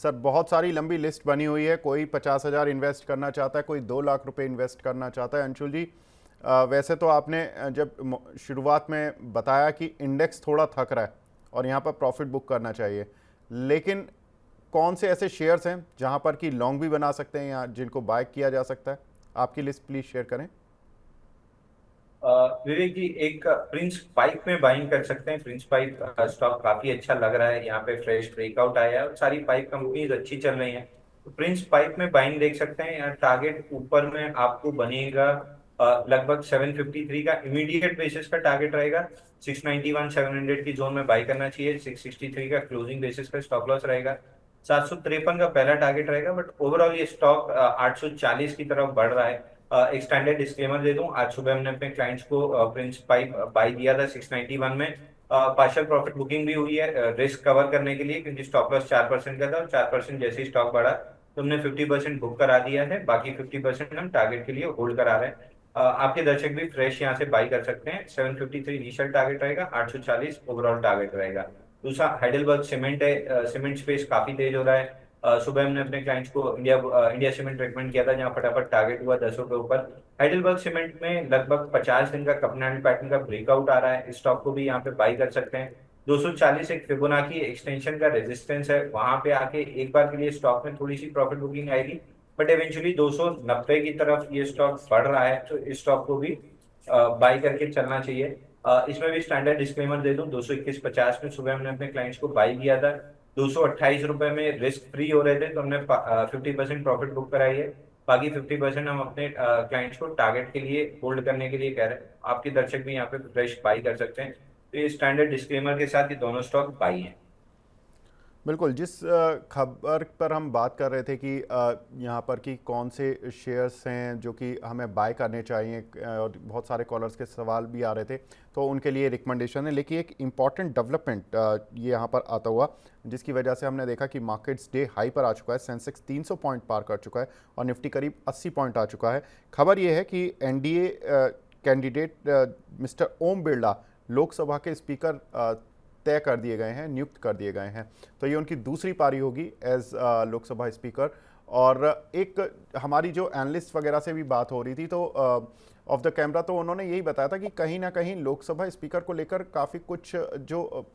Sir बहुत सारी लंबी लिस्ट बनी हुई है, कोई 50,000 इन्वेस्ट करना चाहता है, कोई 2 लाख रुपए इन्वेस्ट करना चाहता है। अंशुल जी, वैसे तो आपने जब शुरुआत में बताया कि इंडेक्स थोड़ा थक रहा है और यहाँ पर प्रॉफिट बुक करना चाहिए, लेकिन कौन से ऐसे शेयर्स हैं जहाँ पर कि लॉन्ग भी बना सकते हैं या जिनको बाय किया जा सकता है? आपकी लिस्ट प्लीज शेयर करें। विवेक जी, एक प्रिंस पाइप में बाइंग कर सकते हैं। प्रिंस पाइप स्टॉक काफी अच्छा लग रहा है, यहाँ पे फ्रेश ब्रेकआउट आया है और सारी पाइप कंपनीज अच्छी चल रही हैं। तो प्रिंस पाइप में बाइंग देख सकते हैं। यहाँ टारगेट ऊपर में आपको बनेगा लगभग 753 का इमीडिएट बेसिस का टारगेट रहेगा। 691 700 की जोन में बाई करना चाहिए। 663 का क्लोजिंग बेसिस का स्टॉप लॉस रहेगा। 753 का पहला टारगेट रहेगा। बट ओवरऑल ये स्टॉक 840 की तरफ बढ़ रहा है। एक स्टैंडर्ड डिस्क्लेमर दे दूं, आज सुबह हमने अपने क्लाइंट्स को प्रिंस पाइप बाई दिया था 691 में। पार्शियल प्रॉफिट बुकिंग भी हुई है रिस्क कवर करने के लिए, क्योंकि स्टॉप लॉस 4% का था और 4% जैसे ही स्टॉक बढ़ा तो हमने 50% बुक करा दिया है। बाकी 50% हम टारगेट के लिए होल्ड करा रहे हैं। आपके दर्शक भी फ्रेश यहाँ से बाई कर सकते हैं। 753 इनिशियल टारगेट रहेगा, 840 ओवरऑल टारगेट रहेगा। दूसरा हाइडेलबर्ग सीमेंट है। सीमेंट स्पेस काफी तेज हो रहा है। सुबह हमने अपने क्लाइंट्स को इंडिया सीमेंट रेकमेंड किया था, जहां फटाफट टारगेट हुआ 10 के ऊपर। हाइडेलबर्ग सीमेंट में लगभग 50 दिन का कपनाइल पैटर्न का ब्रेकआउट आ रहा है। इस स्टॉक को भी यहाँ पे बाई कर सकते हैं। 240 एक फिबोनाची एक्सटेंशन का रेजिस्टेंस है, वहां पे आके एक बार के लिए स्टॉक में थोड़ी सी प्रॉफिट बुकिंग आएगी। बट एवेंचुअली 290 की तरफ ये स्टॉक बढ़ रहा है, तो इस स्टॉक को भी बाई करके चलना चाहिए। इसमें भी स्टैंडर्ड डिस्क्लेमर दे दूं, 221.50 में सुबह हमने अपने क्लाइंट्स को बाई किया था। 228 रुपए में रिस्क फ्री हो रहे थे, तो हमने 50% प्रॉफिट बुक कराई है। बाकी 50% हम अपने क्लाइंट्स को टारगेट के लिए होल्ड करने के लिए कह रहे हैं। आपके दर्शक भी यहाँ पे फ्रेश बाई कर सकते हैं। तो ये स्टैंडर्ड डिस्क्लेमर के साथ ये दोनों स्टॉक बाई हैं। बिल्कुल, जिस खबर पर हम बात कर रहे थे कि यहाँ पर कि कौन से शेयर्स हैं जो कि हमें बाय करने चाहिए, और बहुत सारे कॉलर्स के सवाल भी आ रहे थे, तो उनके लिए रिकमेंडेशन है। लेकिन एक इम्पॉर्टेंट डेवलपमेंट ये यहाँ पर आता हुआ, जिसकी वजह से हमने देखा कि मार्केट्स डे हाई पर आ चुका है। सेंसेक्स 300 पॉइंट पार कर चुका है और निफ्टी करीब 80 पॉइंट आ चुका है। खबर ये है कि NDA candidate mister Om Birla Lok Sabha के स्पीकर तय कर दिए गए हैं, नियुक्त कर दिए गए हैं। तो ये उनकी दूसरी पारी होगी एज लोकसभा स्पीकर। और एक हमारी जो एनालिस्ट वगैरह से भी बात हो रही थी, तो ऑफ द कैमरा तो उन्होंने यही बताया था कि कहीं ना कहीं लोकसभा स्पीकर को लेकर काफ़ी कुछ जो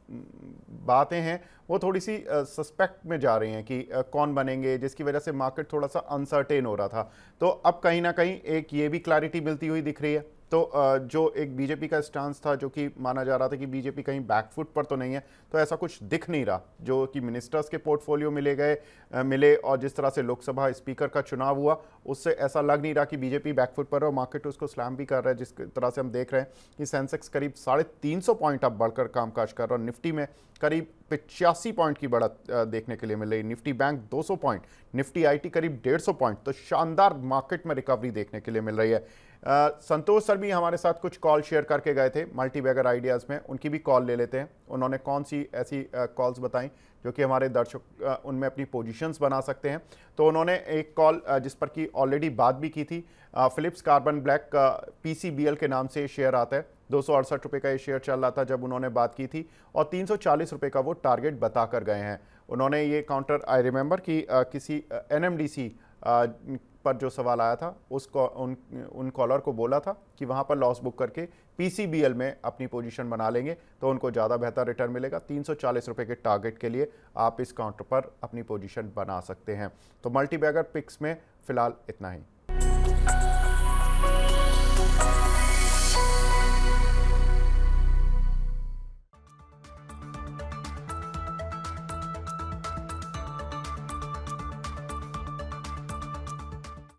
बातें हैं वो थोड़ी सी सस्पेक्ट में जा रही हैं कि कौन बनेंगे, जिसकी वजह से मार्केट थोड़ा सा अनसर्टेन हो रहा था। तो अब कहीं ना कहीं एक ये भी क्लैरिटी मिलती हुई दिख रही है। तो जो एक बीजेपी का स्टांस था, जो कि माना जा रहा था कि बीजेपी कहीं बैकफुट पर तो नहीं है, तो ऐसा कुछ दिख नहीं रहा। जो कि मिनिस्टर्स के पोर्टफोलियो मिले और जिस तरह से लोकसभा स्पीकर का चुनाव हुआ, उससे ऐसा लग नहीं रहा कि बीजेपी बैकफुट पर है। और मार्केट उसको स्लैम भी कर रहा है, जिस तरह से हम देख रहे हैं कि सेंसेक्स करीब 350 पॉइंट अब बढ़कर कामकाज कर रहा है और निफ्टी में करीब 85 पॉइंट की बढ़त देखने के लिए मिल रही। Nifty bank 200 point, Nifty IT करीब 150 पॉइंट। तो शानदार मार्केट में रिकवरी देखने के लिए मिल रही है। संतोष सर भी हमारे साथ कुछ कॉल शेयर करके गए थे मल्टी बैगर आइडियाज़ में, उनकी भी कॉल ले लेते हैं। उन्होंने कौन सी ऐसी कॉल्स बताई जो कि हमारे दर्शक उनमें अपनी पोजीशंस बना सकते हैं। तो उन्होंने एक कॉल जिस पर कि ऑलरेडी बात भी की थी, फिलिप्स कार्बन ब्लैक पीसीबीएल के नाम से शेयर आता है। 268 रुपये का ये शेयर चल रहा था जब उन्होंने बात की थी, और 340 रुपये का वो टारगेट बता कर गए हैं। उन्होंने ये काउंटर, आई रिमेंबर कि किसी एनएमडीसी पर जो सवाल आया था, उसको उन कॉलर को बोला था कि वहाँ पर लॉस बुक करके पीसीबीएल में अपनी पोजीशन बना लेंगे तो उनको ज़्यादा बेहतर रिटर्न मिलेगा। 340 रुपये के टारगेट के लिए आप इस काउंटर पर अपनी पोजीशन बना सकते हैं। तो मल्टी बैगर पिक्स में फ़िलहाल इतना ही।